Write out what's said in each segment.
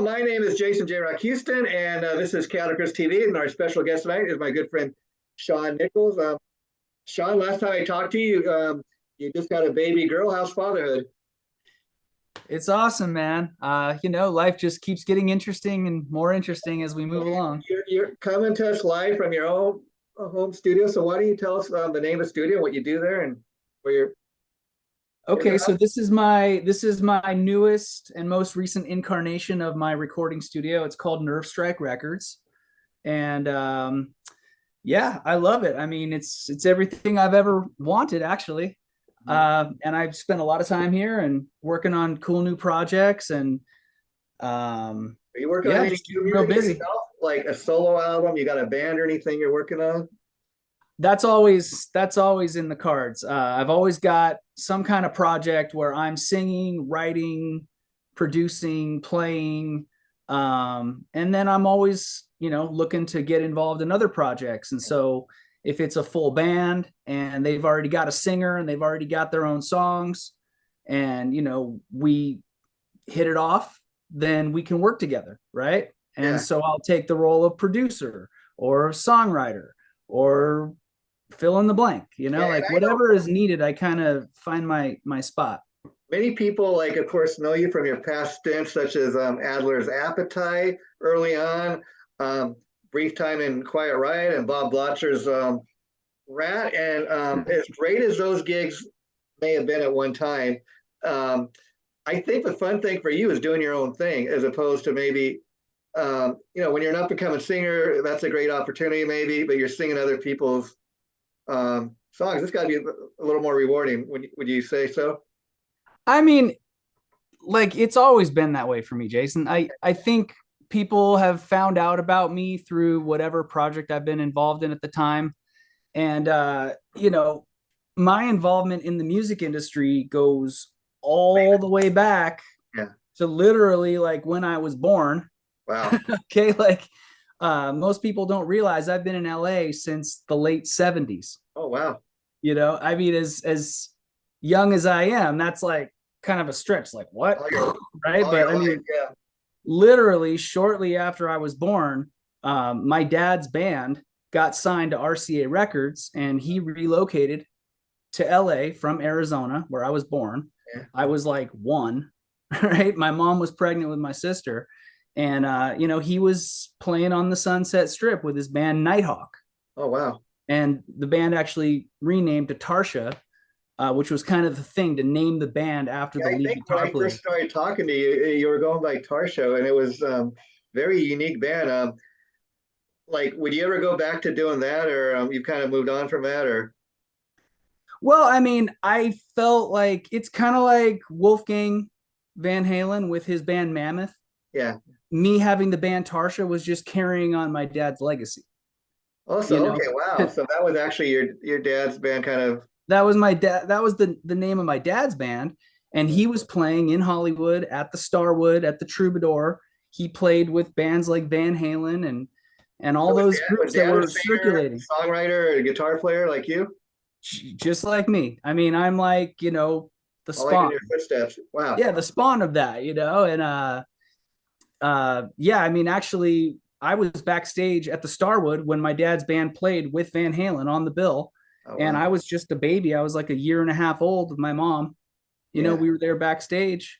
my name is Jason J. Rock Houston, and this is Chaotic TV, and our special guest tonight is my good friend Seann Nicols. Sean, last time I talked to you, you just got a baby girl. How's fatherhood? It's awesome, man. Life just keeps getting interesting and more interesting as we move along. You're coming to us live from your own home studio. So why don't you tell us the name of the studio, what you do there, and where you're? Okay, so this is my newest and most recent incarnation of my recording studio. It's called Nervestrike Records, and yeah, I love it. I mean, it's everything I've ever wanted, actually. And I've spent a lot of time here and working on cool new projects, and Are you working on yeah, any just new keeping real music busy. yourself, like a solo album? You got a band or anything you're working on? That's always in the cards. I've always got some kind of project where I'm singing, writing, producing, playing, and then I'm always looking to get involved in other projects. And so if it's a full band and they've already got a singer and they've already got their own songs, and we hit it off, then we can work together, right? And Yeah. so I'll take the role of producer or songwriter or fill in the blank, Yeah, and like I know whatever is needed. I kind of find my spot. many people, like, of course, know you from your past stints, such as Adler's Appetite early on, um, brief time in Quiet Riot, and Bob Blotzer's Ratt. And as great as those gigs may have been at one time, um, I think the fun thing for you is doing your own thing, as opposed to maybe, when you're an up and coming singer, that's a great opportunity, maybe, but you're singing other people's songs. It's got to be a little more rewarding. Would you say so? I mean, like it's always been that way for me, Jason. I think people have found out about me through whatever project I've been involved in at the time. And my involvement in the music industry goes all the way back Yeah. to literally like when I was born. Wow. Okay, like most people don't realize I've been in LA since the late 70s. Oh, wow. I mean, as young as I am, that's like kind of a stretch. Like what? All your, Right? all But your I life. mean, Yeah. literally shortly after I was born, my dad's band got signed to RCA Records, and he relocated to LA from Arizona, where I was born. Yeah. I was like one, right? My mom was pregnant with my sister, and he was playing on the Sunset Strip with his band Nighthawk, Oh, wow. and the band actually renamed to Tarsha, which was kind of the thing to name the band after Yeah, the I lead think when guitar I first player. started talking to you, you were going by Tarsha, and it was very unique band. Like, would you ever go back to doing that, or you've kind of moved on from that, or? Well, I mean, I felt like it's kind of like Wolfgang Van Halen with his band Mammoth. Yeah. Me having the band Tarsha was just carrying on my dad's legacy. You Also, know, okay, wow. So that was actually your dad's band, kind of. that was my dad. That was the name of my dad's band, and he was playing in Hollywood at the Starwood, at the Troubadour. He played with bands like Van Halen and So all was those dad, was groups that dad a were singer, circulating, songwriter, or a guitar player like you? just like me. I mean, I'm like the All like in spawn. your footsteps. Wow. Yeah, the spawn of that. And yeah, I mean, actually, I was backstage at the Starwood when my dad's band played with Van Halen on the bill, Oh, and wow. I was just a baby. I was like a year and a half old with my mom. Yeah. We were there backstage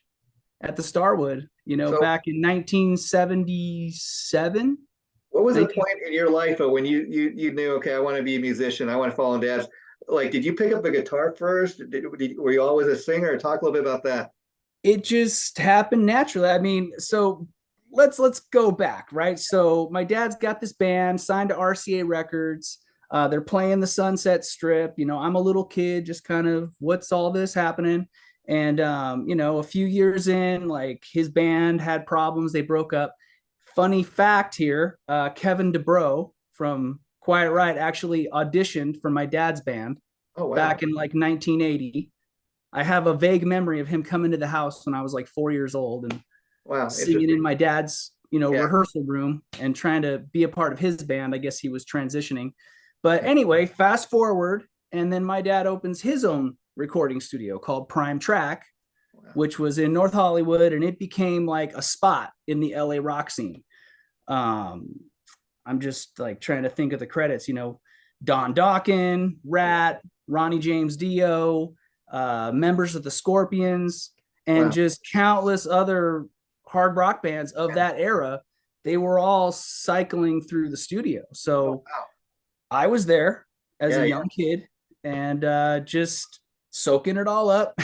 at the Starwood, So back in 1977. what was the 19 point in your life of when you knew, okay, I want to be a musician, I want to follow in dad's? Like, did you pick up the guitar first? Were you always a singer? Talk a little bit about that. it just happened naturally. I mean, so let's go back, right? So my dad's got this band signed to RCA Records. They're playing the Sunset Strip. I'm a little kid, just kind of what's all this happening? And a few years in, like his band had problems. They broke up. Funny fact here: Kevin DeBro from Quiet Riot actually auditioned for my dad's band Oh, wow. back in like 1980. I have a vague memory of him coming to the house when I was like 4 years old and Wow. singing in Interesting. my dad's, Yeah. rehearsal room and trying to be a part of his band. I guess he was transitioning. But anyway, fast forward, and then my dad opens his own recording studio called Prime Track. which was in North Hollywood, and it became like a spot in the LA rock scene. I'm just like trying to think of the credits, Don Dokken, Ratt, Ronnie James Dio, members of the Scorpions, and Wow. just countless other hard rock bands of that era. They were all cycling through the studio. Oh, So wow. I was there as Yeah, a yeah. young kid and just soaking it all up,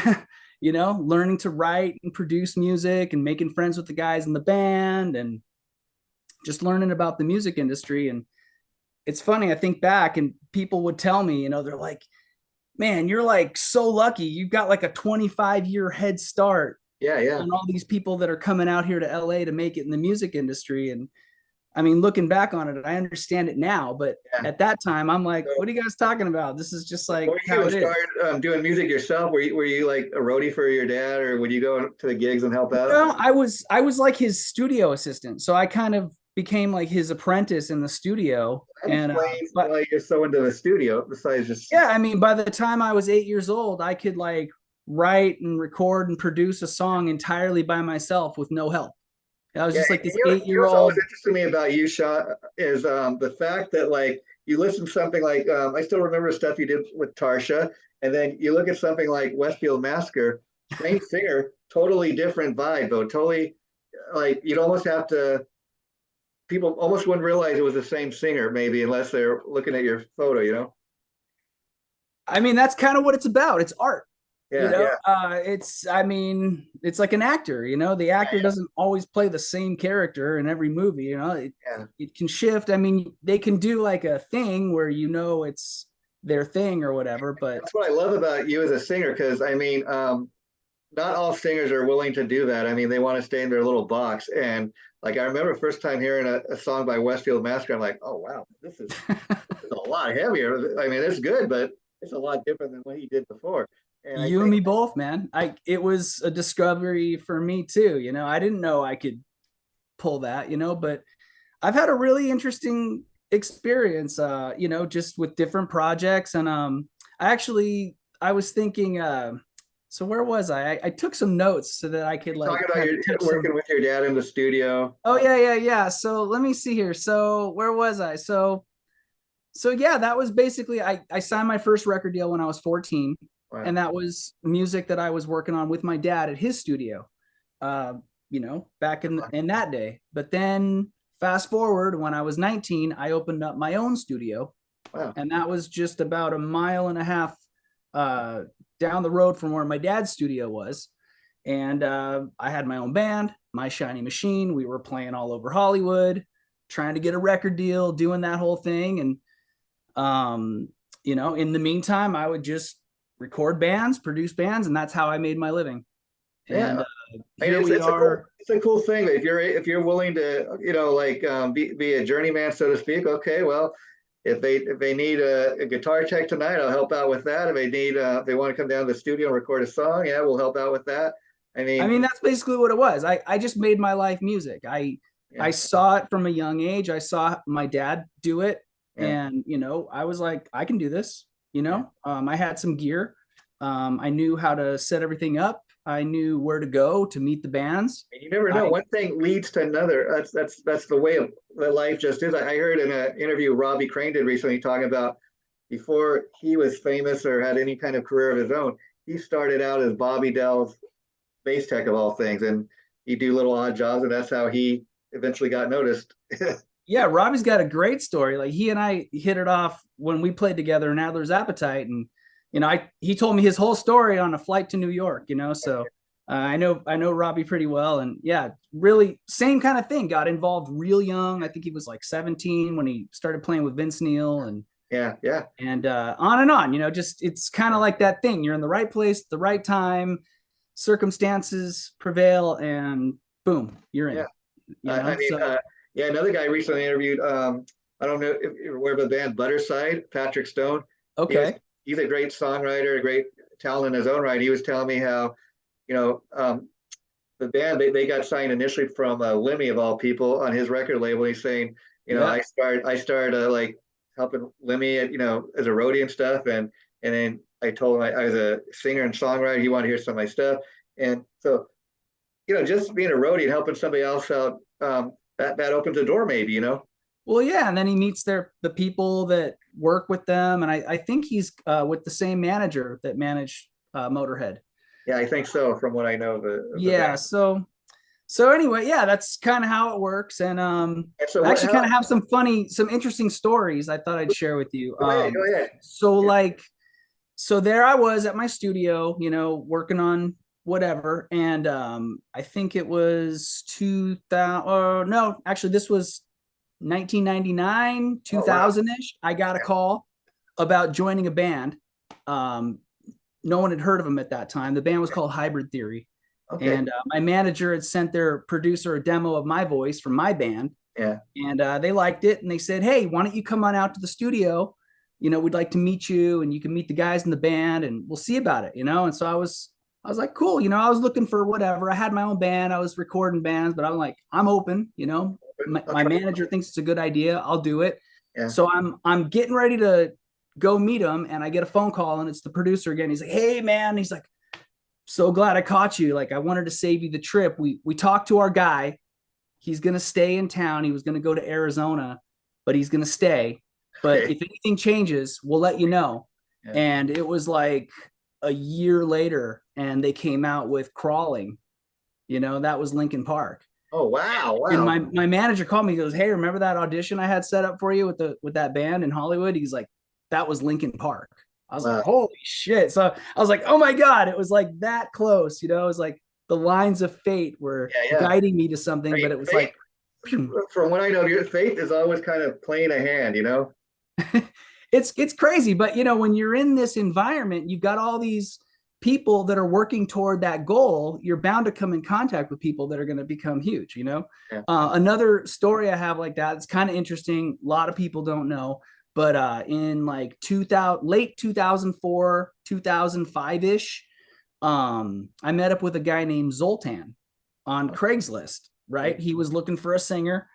learning to write and produce music and making friends with the guys in the band and just learning about the music industry. And it's funny, I think back and people would tell me, they're like, man, you're like so lucky. You've got like a 25-year head start Yeah, yeah. on all these people that are coming out here to LA to make it in the music industry. And I mean, looking back on it, I understand it now, but Yeah. at that time, I'm like, So what are you guys talking about? This is just like before you how even it is. started doing music yourself, were you like a roadie for your dad, or would you go to the gigs and help out? No, I was like his studio assistant. So I kind of became like his apprentice in the studio. That And explains but why you're so into the studio, besides just yeah, I mean, by the time I was 8 years old, I could like write and record and produce a song entirely by myself with no help. I was yeah. just like And this you know, eight you know year what's always old. interested me about you, Sean, is the fact that like you listen to something like I still remember stuff you did with Tarsha, and then you look at something like Westfield Massacre, same singer, totally different vibe though, totally like you'd almost have to people almost wouldn't realize it was the same singer maybe unless they're looking at your photo. I mean, that's kind of what it's about. It's art. Yeah, yeah, I mean, it's like an actor, the actor yeah, doesn't always play the same character in every movie, yeah. it can shift. I mean, they can do like a thing where it's their thing or whatever, but That's what I love about you as a singer, because I mean, not all singers are willing to do that. I mean, they want to stay in their little box. And like I remember first time hearing a song by Westfield Massacre, I'm like, oh wow, this is a lot heavier. I mean, it's good, but it's a lot different than what he did before. And I you and think, me both, man. It was a discovery for me too. I didn't know I could pull that, but I've had a really interesting experience, just with different projects. And I was thinking, so where was I? I took some notes so that I could you're talking like about kind your of touch working some. with your dad in the studio. Oh yeah, yeah, yeah. So let me see here. So where was I? So yeah, that was basically I signed my first record deal when I was 14, Wow. and that was music that I was working on with my dad at his studio. Back in that day. But then fast forward when I was 19, I opened up my own studio, Wow. and that was just about a mile and a half uh, down the road from where my dad's studio was. And I had my own band, My Shiny Machine. We were playing all over Hollywood, trying to get a record deal, doing that whole thing. And in the meantime, I would just record bands, produce bands, and that's how I made my living. And Yeah. I mean, here we are. it's a cool thing. If you're willing to, like be a journeyman, so to speak. Okay, well, if they need a guitar tech tonight, I'll help out with that. If they want to come down to the studio and record a song, yeah, we'll help out with that. I I mean, mean, that's basically what it was. I just made my life music. I yeah, saw it from a young age. I saw my dad do it, yeah, and I was like, I can do this. yeah. I had some gear. I knew how to set everything up. I knew where to go to meet the bands. And you never I know. One thing leads to another. That's the way of the life just is. I heard in an interview Robbie Crane did recently talking about before he was famous or had any kind of career of his own, he started out as Bobby Dell's bass tech of all things, and he'd do little odd jobs, and that's how he eventually got noticed. Yeah, Robbie's got a great story. Like he and I hit it off when we played together in Adler's Appetite, and he told me his whole story on a flight to New York. So I know Robbie pretty well, and yeah, really same kind of thing. Got involved real young. I think he was like 17 when he started playing with Vince Neil, and Yeah, yeah, and on and on. Just it's kind of like that thing. You're in the right place, the right time, circumstances prevail, and boom, you're yeah. in. I mean, So yeah. Another guy recently interviewed. I don't know if you're aware of the band Butterside, Patrick Stone. He was okay, he's a great songwriter, a great talent in his own right. He was telling me how, you know, the band they got signed initially from Lemmy of all people on his record label. He's saying, yeah, I started like helping Lemmy, as a roadie and stuff, and then I told him I was a singer and songwriter. He wanted to hear some of my stuff. And so, just being a roadie and helping somebody else out, that opens the door, maybe, Well, yeah, and then he meets the people that work with them, and I think he's with the same manager that managed Motorhead. Yeah, I think so, from what I know of the Yeah, band. so anyway, yeah, that's kind of how it works, and And so I what? actually kind of have some interesting stories I thought I'd share with you. Go ahead, go ahead. So like, so there I was at my studio, working on whatever, and I think it was 2000. Oh no, actually, this was 1999, Oh wow. 2000-ish. I got a call about joining a band. No one had heard of them at that time. The band was called Hybrid Theory. Okay. And my manager had sent their producer a demo of my voice from my band. Yeah. And they liked it. And they said, hey, why don't you come on out to the studio? We'd like to meet you and you can meet the guys in the band and we'll see about it, And so I was like, cool. I was looking for whatever. I had my own band. I was recording bands, but I'm like, I'm open, my manager thinks it's a good idea. I'll do it. Yeah. So I'm getting ready to go meet him and I get a phone call and it's the producer again. He's like, hey man, he's like, so glad I caught you. Like I wanted to save you the trip. We talked to our guy. He's going to stay in town. He was going to go to Arizona, but he's going to stay. But if anything changes, we'll let you know. Yeah. And it was like a year later and they came out with Crawling. That was Linkin Park. Oh, wow. Wow. And my manager called me. He goes, hey, remember that audition I had set up for you with that band in Hollywood? He's like, that was Linkin Park. I was like, holy shit. So I was like, oh my God, it was like that close, It was like the lines of fate were guiding me to something, but it was faith, like. From what I know, your faith is always kind of playing a hand, It's crazy, but when you're in this environment, you've got all these people that are working toward that goal. You're bound to come in contact with people that are going to become huge, Yeah. Another story I have like that, it's kind of interesting. A lot of people don't know. But in like late 2004, 2005-ish, I met up with a guy named Zoltan on Craigslist, right? He was looking for a singer.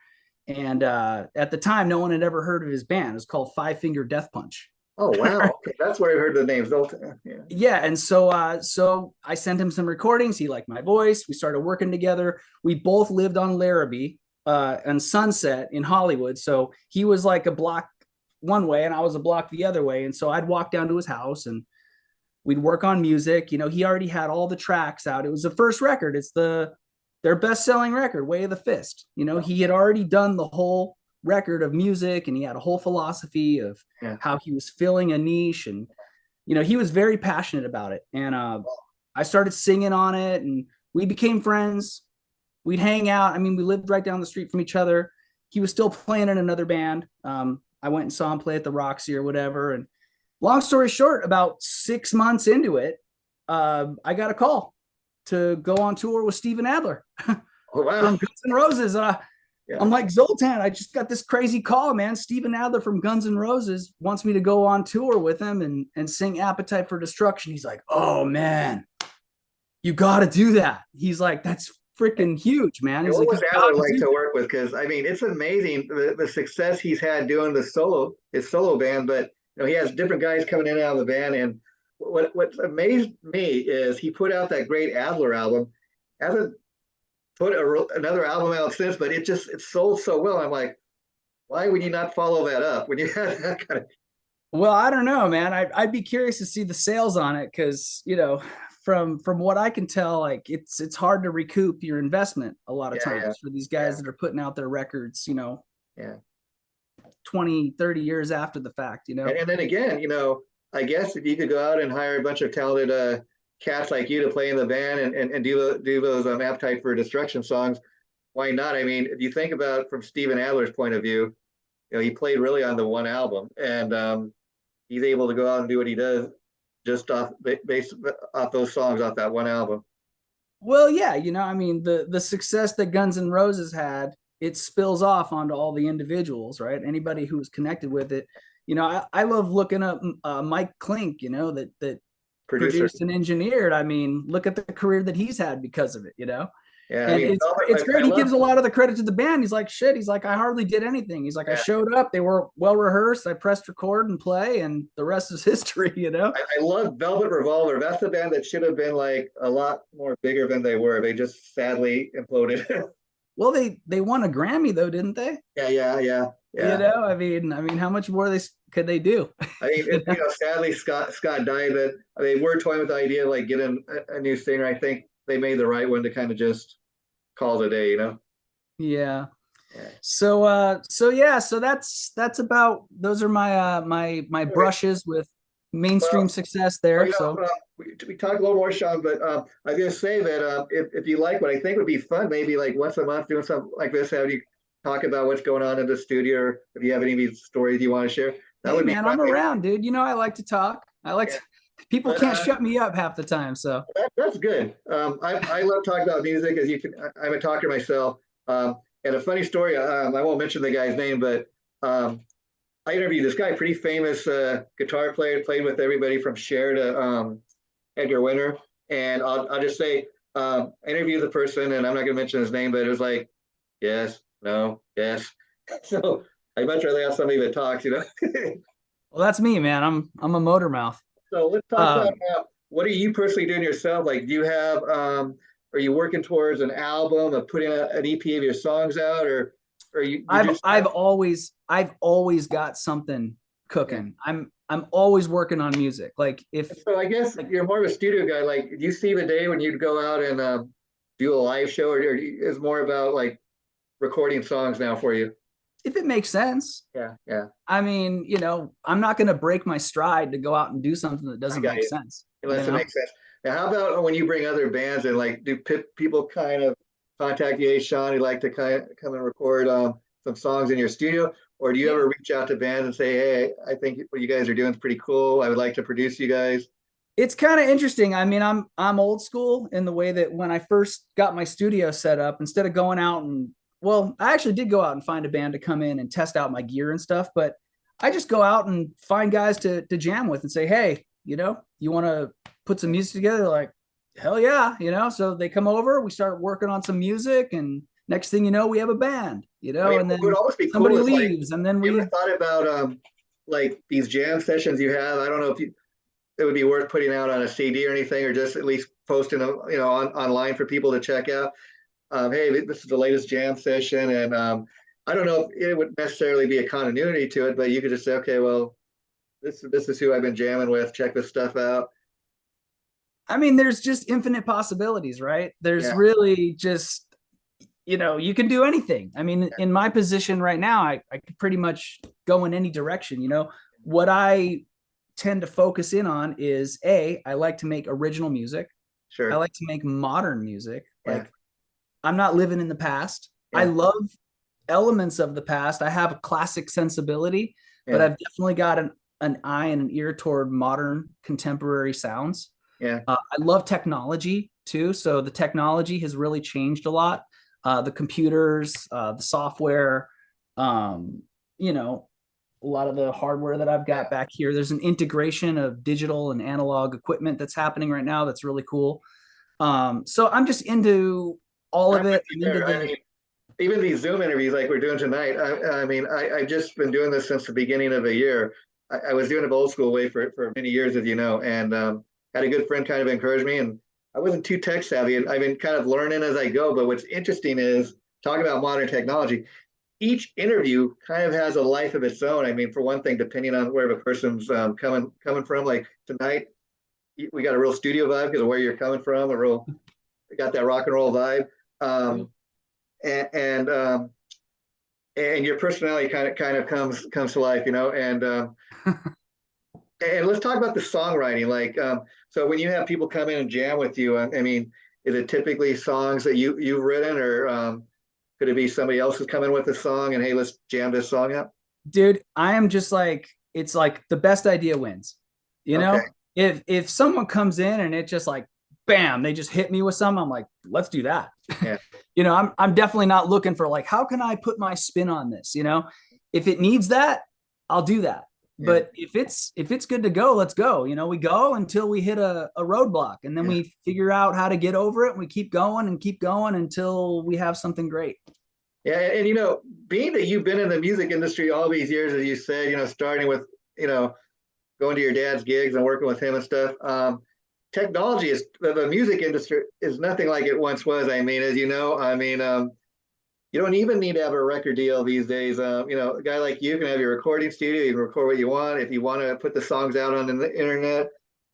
And at the time, no one had ever heard of his band. It was called Five Finger Death Punch. Oh, wow. Okay. That's where I heard the name Zoltan. Yeah. And so I sent him some recordings. He liked my voice. We started working together. We both lived on Larrabee and Sunset in Hollywood. So he was like a block one way and I was a block the other way. And so I'd walk down to his house and we'd work on music. He already had all the tracks out. It was the first record. It's their best-selling record, Way of the Fist. He had already done the whole record of music and he had a whole philosophy of how he was filling a niche. And, he was very passionate about it. And I started singing on it and we became friends. We'd hang out. I mean, we lived right down the street from each other. He was still playing in another band. I went and saw him play at the Roxy or whatever. And long story short, about 6 months into it, I got a call to go on tour with Steven Adler oh, wow. from Guns N' Roses. I'm like, Zoltan, I just got this crazy call, man. Steven Adler from Guns N' Roses wants me to go on tour with him and sing Appetite for Destruction. He's like, oh man, you got to do that. He's like, that's freaking huge, man. He's what like, was Adler like to work with? Because I mean, it's amazing the success he's had doing his solo band, but he has different guys coming in and out of the band. And what amazed me is he put out that great Adler album. Hasn't put another album out since, but it sold so well. I'm like, why would you not follow that up when you had that kind of? Well, I don't know, man. I'd be curious to see the sales on it because from what I can tell, like it's hard to recoup your investment a lot of times for these guys that are putting out their records, 20, 30 years after the fact, And then again, I guess if you could go out and hire a bunch of talented cats like you to play in the band and do those Appetite for Destruction songs, why not? I mean, if you think about from Steven Adler's point of view, he played really on the one album and he's able to go out and do what he does just based off those songs off that one album. Well, yeah, I mean, the success that Guns N' Roses had, it spills off onto all the individuals, right? Anybody who was connected with it. I love looking up Mike Klink, that produced and engineered. I mean, look at the career that he's had because of it, Yeah, I And mean, it's great. I He love. gives a lot of the credit to the band. He's like, shit. He's like, I hardly did anything. He's like, I Yeah, showed up. They were well rehearsed. I pressed record and play, and the rest is history. You know. I love Velvet Revolver. That's the band that should have been like a lot more bigger than they were. They just sadly imploded. Well, they won a Grammy though, didn't they? Yeah, yeah, yeah, You yeah. know, I mean, how much more could they do? I mean, You know? sadly, Scott died. But they were toying with the idea of like getting a new singer. I think they made the right one to kind of just call it a day. Yeah. Yeah. So yeah, so that's about those are my Okay. brushes with Well, mainstream success well, there. So we talked a little more, Sean, but I was gonna say that if you like what I think would be fun, maybe like once a month doing something like this, have you talk about what's going on in the studio, or if you have any of these stories you want to share, that hey would be man, fun. I'm around, dude. You know, I like to talk. Yeah. People But can't shut me up half the time. So that's good. I love talking about music, as you can. I'm a talker myself. And a funny story. I won't mention the guy's name, but I interviewed this guy, pretty famous guitar player, played with everybody from Cher to Edgar Winter. And I'll just say, I interviewed the person, and I'm not going to mention his name, but it was like, yes, no, yes. So I'd much rather have somebody that talks. well, that's me, man. I'm a motor mouth. So let's talk about Um, what are you personally doing yourself? Like, do you have, are you working towards an album of putting an EP of your songs out, or you I've just I've have, always I've always got something yeah. cooking. I'm always working on music. Like if So I guess like you're more of a studio guy. Like, do you see the day when you'd go out and do a live show, or is more about like recording songs now for you? if it makes sense. Yeah, yeah, I mean, I'm not going to break my stride to go out and do something that I doesn't got make you. sense, you Unless it know? makes sense. Now, how about when you bring other bands in? Like, do people kind of contact you, hey, Sean, you'd like to kind of come and record some songs in your studio? Or do you Yeah. ever reach out to bands and say, hey, I think what you guys are doing is pretty cool. I would like to produce you guys. It's kind of interesting. I mean, I'm old school in the way that when I first got my studio set up, instead of going out and well, I actually did go out and find a band to come in and test out my gear and stuff, but I just go out and find guys to jam with and say, hey, you want to put some music together? Like, hell yeah, So they come over, we start working on some music, and next thing you know, we have a band, I mean, and what would then always be cool somebody is like, leaves, and then you ever we thought about like these jam sessions you have? I don't know if it would be worth putting out on a CD or anything, or just at least posting online for people to check out. Hey, this is the latest jam session, and I don't know if it would necessarily be a continuity to it, but you could just say, okay, well, this is who I've been jamming with. Check this stuff out. I mean, there's just infinite possibilities, right? There's Yeah, really just, you can do anything. I mean, in my position right now, I could pretty much go in any direction. What I tend to focus in on is I like to make original music. I sure. like to make modern music. Yeah, Like, I'm not living in the past. I yeah, love elements of the past. I have a classic sensibility, but yeah, I've definitely got an eye and an ear toward modern contemporary sounds. yeah, I love technology too. So the technology has really changed a lot. The computers, the software, you know, a lot of the hardware that I've yeah. got back here. There's an integration of digital and analog equipment that's happening right now that's really cool. So I'm just into all I'm of with it. you I'm into there. I the mean, even these Zoom interviews like we're doing tonight. I mean, I've just been doing this since the beginning of the year. I was doing it old school way for many years, as you know, and had a good friend kind of encourage me. And I wasn't too tech savvy, and I've been kind of learning as I go. But what's interesting is talking about modern technology. Each interview kind of has a life of its own. I mean, for one thing, depending on where the person's coming from. Like tonight, we got a real studio vibe because of where you're coming from. We got that rock and roll vibe. Um, cool. and and, um, and your personality kind of comes to life, and let's talk about the songwriting. Like, so when you have people come in and jam with you, I mean, is it typically songs that you've written, or could it be somebody else who's coming with a song and hey, let's jam this song out? Dude, I am just like, it's like the best idea wins. You Okay, know, if someone comes in and it just like bam, they just hit me with something, I'm like, let's do that. yeah, I'm definitely not looking for like, how can I put my spin on this? If it needs that, I'll do that. Yeah. But if it's good to go, let's go. We go until we hit a roadblock, and then Yeah. we figure out how to get over it, and we keep going and keep going until we have something great. Yeah, and being that you've been in the music industry all these years, as you said, starting with going to your dad's gigs and working with him and stuff. Technology is the music industry is nothing like it once was. I mean, as you know, you don't even need to have a record deal these days. A guy like you can have your recording studio. You can record what you want. If you want to put the songs out on the internet,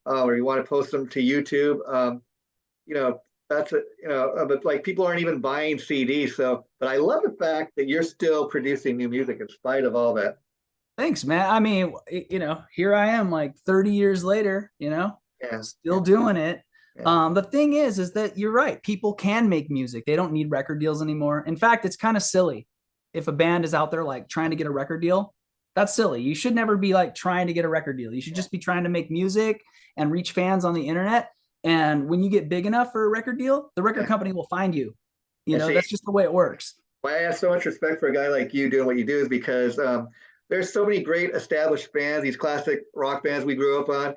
or you want to post them to YouTube, that's it. But like people aren't even buying CDs. So, but I love the fact that you're still producing new music in spite of all that. Thanks, man. I mean, here I am like 30 years later, Yeah, still doing it. yeah. The thing is that you're right. People can make music. They don't need record deals anymore. In fact, it's kind of silly if a band is out there like trying to get a record deal. That's silly. You should never be like trying to get a record deal. You should just be trying to make music and reach fans on the internet. And when you get big enough for a record deal, the record company will find you. That's just the way it works. Why I have so much respect for a guy like you doing what you do is because there's so many great established bands, these classic rock bands we grew up on.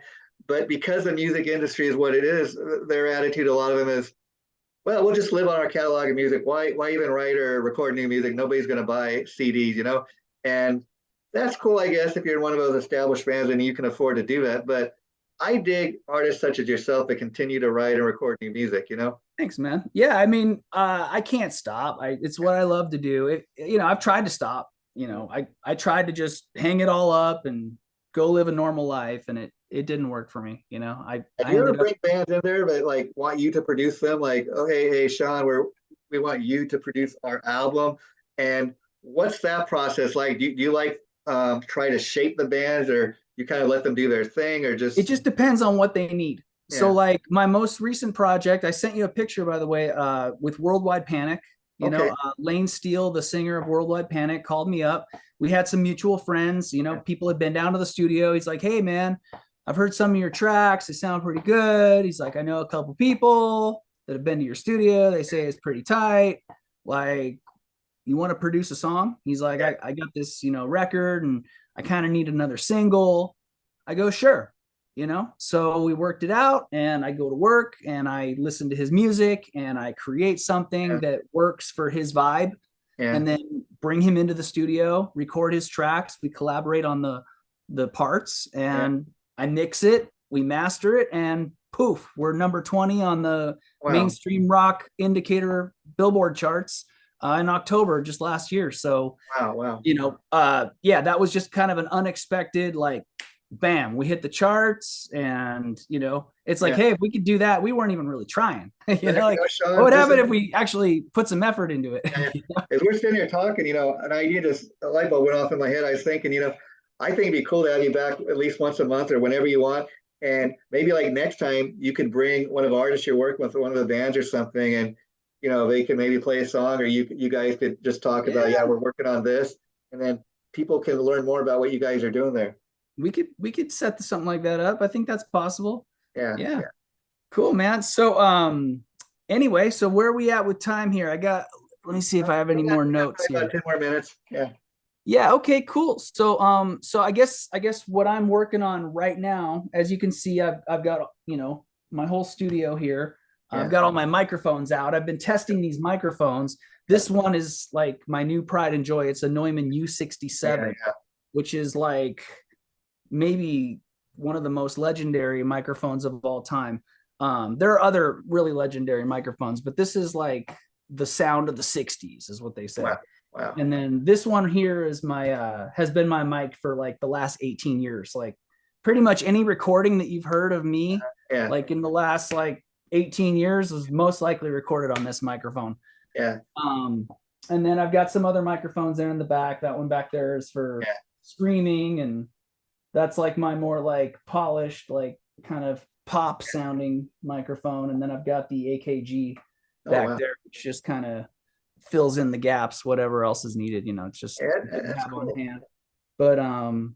But because the music industry is what it is, their attitude, a lot of them is, well, we'll just live on our catalog of music. Why even write or record new music? Nobody's going to buy CDs, And that's cool, I guess, if you're in one of those established bands and you can afford to do that. But I dig artists such as yourself that continue to write and record new music, Thanks, man. Yeah, I mean, I can't stop. It's what I love to do. I've tried to stop. I tried to just hang it all up and go live a normal life, and it didn't work for me. Have you ever bring bands in there that like want you to produce them? Like, oh hey Sean, we want you to produce our album. And what's that process like? Do you like try to shape the bands, or you kind of let them do their thing, or just it just depends on what they need. Yeah. So like my most recent project, I sent you a picture, by the way, with Worldwide Panic. Lane Steele, the singer of Worldwide Panic, called me up. We had some mutual friends. People had been down to the studio. He's like, hey man, I've heard some of your tracks. They sound pretty good. He's like, I know a couple people that have been to your studio. They say it's pretty tight. Like, you want to produce a song? He's like, I got this, record, and I kind of need another single. I go, sure. So we worked it out, and I go to work and I listen to his music and I create something that works for his vibe, and then bring him into the studio, record his tracks. We collaborate on the parts, and I mix it, we master it, and poof, we're number 20 on the mainstream rock indicator Billboard charts in October just last year. So, wow. That was just kind of an unexpected, like, bam, we hit the charts, and it's like, hey, if we could do that, we weren't even really trying. Sean, what would happen if we actually put some effort into it? As we're sitting here talking, an idea, just a light bulb went off in my head. I was thinking, I think it'd be cool to have you back at least once a month or whenever you want. And maybe like next time you could bring one of the artists you're working with, one of the bands or something, and they could maybe play a song, or you guys could just talk about, we're working on this, and then people can learn more about what you guys are doing there. We could set something like that up. I think that's possible. Yeah. Cool, man. So anyway, so where are we at with time here? Let me see if I have any more notes here. About 10 more minutes. Yeah. Okay, cool. So I guess what I'm working on right now, as you can see, I've got my whole studio here. I've got all my microphones out. I've been testing these microphones. This one is like my new pride and joy. It's a Neumann U67, which is like maybe one of the most legendary microphones of all time. There are other really legendary microphones, but this is like the sound of the 60s is what they say. Wow. And then this one here is has been my mic for like the last 18 years. Like pretty much any recording that you've heard of me, like in the last like 18 years was most likely recorded on this microphone. And then I've got some other microphones there in the back. That one back there is for screaming, and that's like my more like polished, like kind of pop sounding microphone. And then I've got the AKG back there, which just kind of fills in the gaps, whatever else is needed. It's just have on hand. But and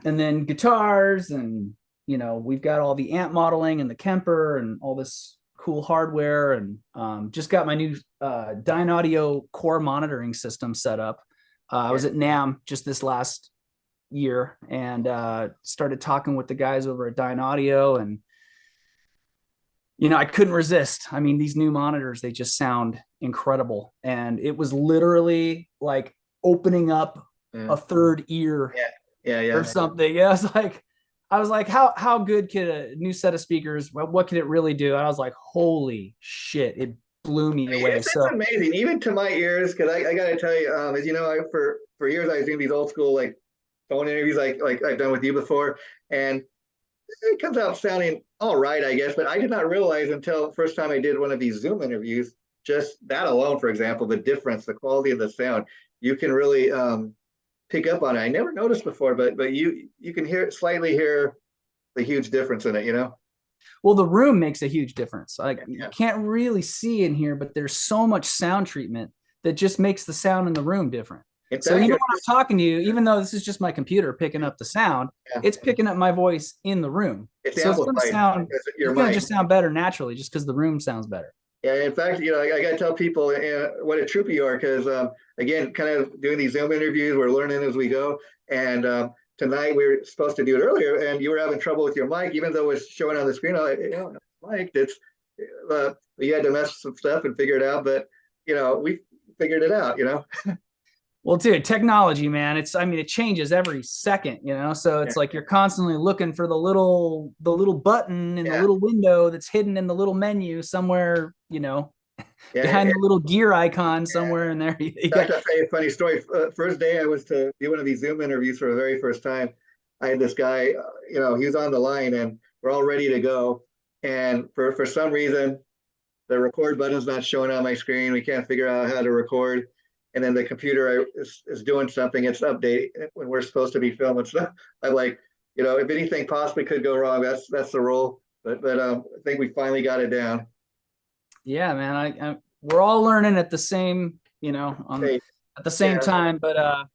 then guitars, and we've got all the amp modeling and the Kemper and all this cool hardware, and just got my new Dyn Audio core monitoring system set up. I was at NAMM just this last year and started talking with the guys over at Dyn Audio, and I couldn't resist. I mean, these new monitors, they just sound incredible, and it was literally like opening up a third ear or something. Yeah, I was like, how good can a new set of speakers? What can it really do? And I was like, holy shit! It blew me away. It's amazing, even to my ears, because I got to tell you, as you know, for years I was doing these old school like phone interviews, like I've done with you before, and it comes out sounding all right, I guess. But I did not realize until the first time I did one of these Zoom interviews, just that alone, for example, the difference, the quality of the sound, you can really pick up on it. I never noticed before, but you can slightly hear the huge difference in it. Well, the room makes a huge difference. Like you can't really see in here, but there's so much sound treatment that just makes the sound in the room different. So even when I'm talking to you, even though this is just my computer picking up the sound, it's picking up my voice in the room. It's so it's going to just sound better naturally, just because the room sounds better. Yeah, in fact, I got to tell people what a trooper you are, because again, kind of doing these Zoom interviews, we're learning as we go. And tonight we were supposed to do it earlier, and you were having trouble with your mic, even though it was showing on the screen. Mic, you had to mess with some stuff and figure it out, but we figured it out. Well, dude, technology, man, it changes every second, so it's like you're constantly looking for the little button in the little window that's hidden in the little menu somewhere, behind the little gear icon somewhere in there. In fact, I'll tell you a funny story. First day I was to do one of these Zoom interviews for the very first time, I had this guy, he was on the line and we're all ready to go. And for some reason, the record button's not showing on my screen. We can't figure out how to record. And then the computer is doing something. It's updating when we're supposed to be filming stuff. I'm like, if anything possibly could go wrong, that's the rule. But I think we finally got it down. Yeah, man. We're all learning at the same, at the same time. But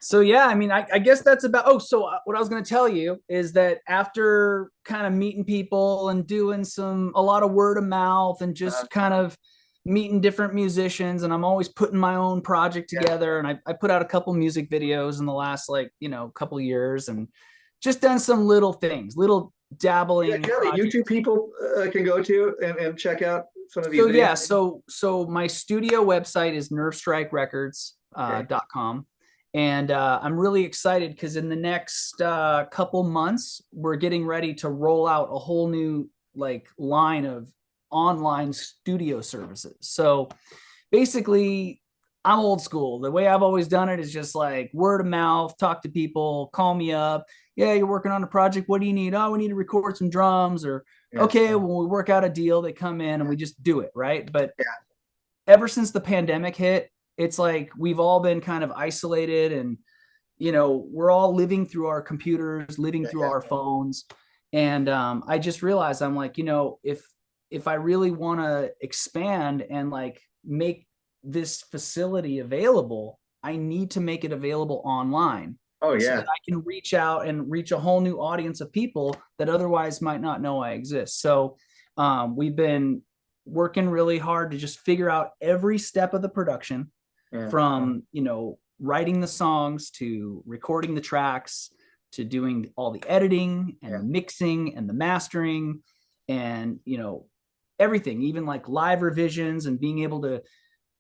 so yeah, I guess that's about. So what I was going to tell you is that after kind of meeting people and doing a lot of word of mouth and just kind of meeting different musicians, and I'm always putting my own project together, and I put out a couple music videos in the last couple years, and just done some little things, little dabbling. YouTube people can go to and check out some of these videos. So my studio website is Nervestrike Records .com, and I'm really excited because in the next couple months we're getting ready to roll out a whole new line of online studio services. So basically, I'm old school. The way I've always done it is just word of mouth, talk to people, call me up. Yeah, you're working on a project. What do you need? Oh, we need to record some drums, or okay, when we work out a deal, they come in and we just do it, right? But ever since the pandemic hit, it's like we've all been kind of isolated, and we're all living through our computers, living through our phones. And I just realized I'm like, if I really want to expand and make this facility available, I need to make it available online. So that I can reach out and reach a whole new audience of people that otherwise might not know I exist. So we've been working really hard to just figure out every step of the production, from writing the songs to recording the tracks to doing all the editing and the mixing and the mastering, and everything, even live revisions, and being able to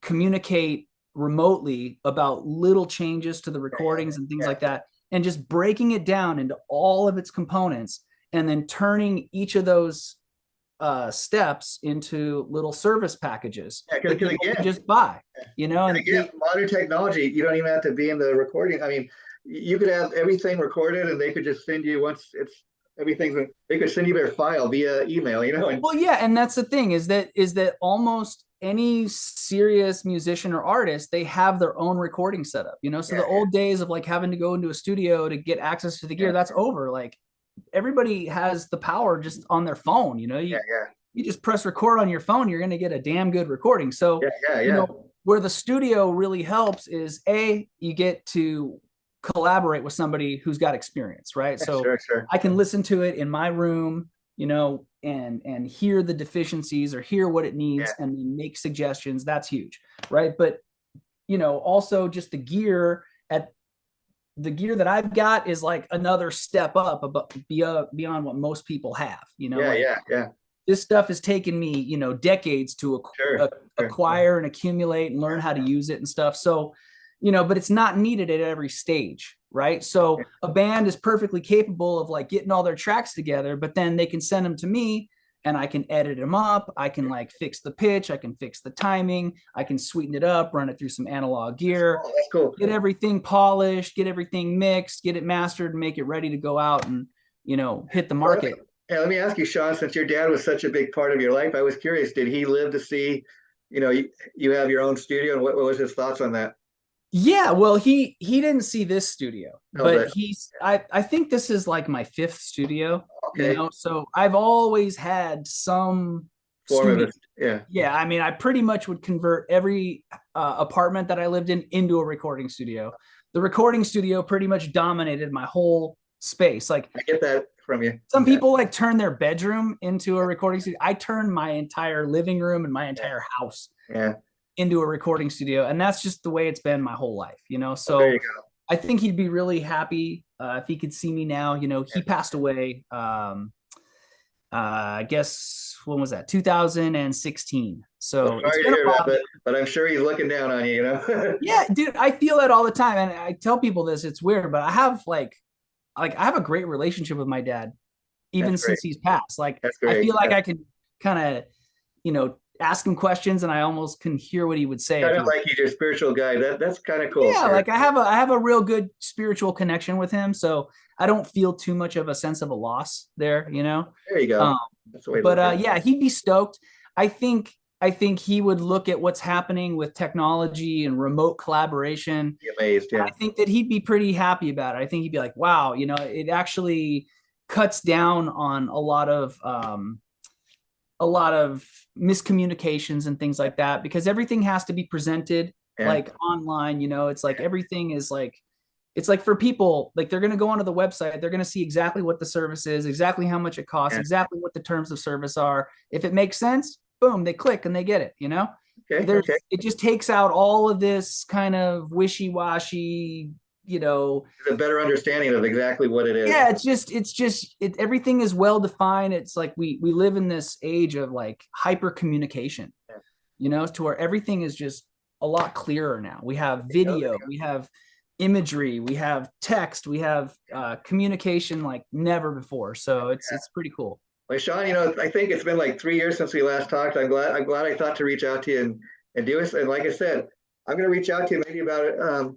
communicate remotely about little changes to the recordings and things like that, and just breaking it down into all of its components, and then turning each of those steps into little service packages that people can just buy, and again, modern technology, you don't even have to be in the recording. You could have everything recorded and they could just send you, once it's everything, they could send you their file via email, Well, yeah, and that's the thing is that almost any serious musician or artist, they have their own recording setup, so the old days of having to go into a studio to get access to the gear, that's over. Everybody has the power just on their phone, you just press record on your phone, you're going to get a damn good recording. So where the studio really helps is you get to collaborate with somebody who's got experience, right? I can listen to it in my room, and hear the deficiencies or hear what it needs and make suggestions. That's huge, right? But also just the gear the gear that I've got is like another step up beyond what most people have, Yeah, like yeah. this stuff has taken me, decades to Sure. acquire and accumulate and learn how to use it and stuff. So, but it's not needed at every stage, right? So a band is perfectly capable of like getting all their tracks together, but then they can send them to me and I can edit them up. I can like fix the pitch. I can fix the timing. I can sweeten it up, run it through some analog gear, That's cool. get everything polished, get everything mixed, get it mastered, and make it ready to go out and, hit the market. Yeah, let me ask you, Sean, since your dad was such a big part of your life, I was curious, did he live to see, you have your own studio, and what was his thoughts on that? Yeah, well, he didn't see this studio, No, but I think this is like my fifth studio, okay. So I've always had some Form of studio. it. Yeah. Yeah, I mean, I pretty much would convert every apartment that I lived in into a recording studio. The recording studio pretty much dominated my whole space. Like, I get that from you. some people like turn their bedroom into a recording studio. I turned my entire living room and my entire house into a recording studio, and that's just the way it's been my whole life, So there you go. I think he'd be really happy if he could see me now. He passed away. I guess when was that? 2016. So Well, sorry to hear that, but I'm sure he's looking down on you. Yeah, dude, I feel that all the time, and I tell people this. It's weird, but I have I have a great relationship with my dad, even since he's passed. Like, I feel like I can kind of, ask him questions, and I almost can hear what he would say. Kind of like he's your spiritual guy. That's kind of cool. Yeah, like I have a real good spiritual connection with him, so I don't feel too much of a sense of a loss there. There you go. That's the way. But yeah, he'd be stoked. I think he would look at what's happening with technology and remote collaboration. Be amazed, yeah. I think that he'd be pretty happy about it. I think he'd be like, wow, it actually cuts down on a lot of miscommunications and things like that, because everything has to be presented like online. It's like everything is like, it's like for people, like they're going to go onto the website, they're going to see exactly what the service is, exactly how much it costs, exactly what the terms of service are. If it makes sense, boom, they click and they get it. It just takes out all of this kind of wishy-washy, a better understanding of exactly what it is. Yeah, everything is well defined. It's like we live in this age of like hyper communication, to where everything is just a lot clearer now. We have video, we have imagery, we have text, we have communication like never before. So it's pretty cool. Well, Sean, I think it's been like 3 years since we last talked. I'm glad I thought to reach out to you and do this. And like I said, I'm going to reach out to you maybe about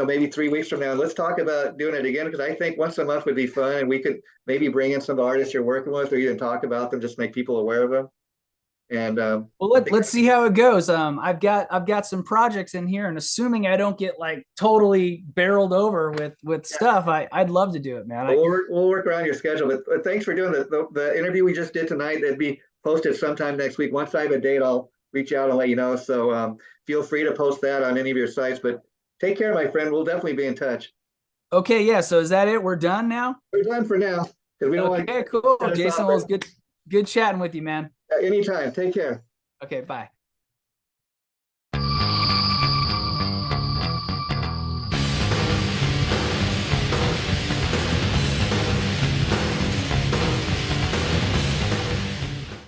maybe 3 weeks from now. And let's talk about doing it again, because I think once a month would be fun, and we could maybe bring in some artists you're working with, or even talk about them, just make people aware of them. And well, let's see how it goes. I've got some projects in here, and assuming I don't get like totally barreled over with stuff, I'd love to do it, man. We'll work around your schedule. But thanks for doing the interview we just did tonight. That'd be posted sometime next week. Once I have a date, I'll reach out and let you know. So feel free to post that on any of your sites. But take care, my friend. We'll definitely be in touch. Okay, yeah. So is that it? We're done now? We're done for now. Okay, cool. Jason, well, it's good chatting with you, man. Anytime. Take care. Okay, bye.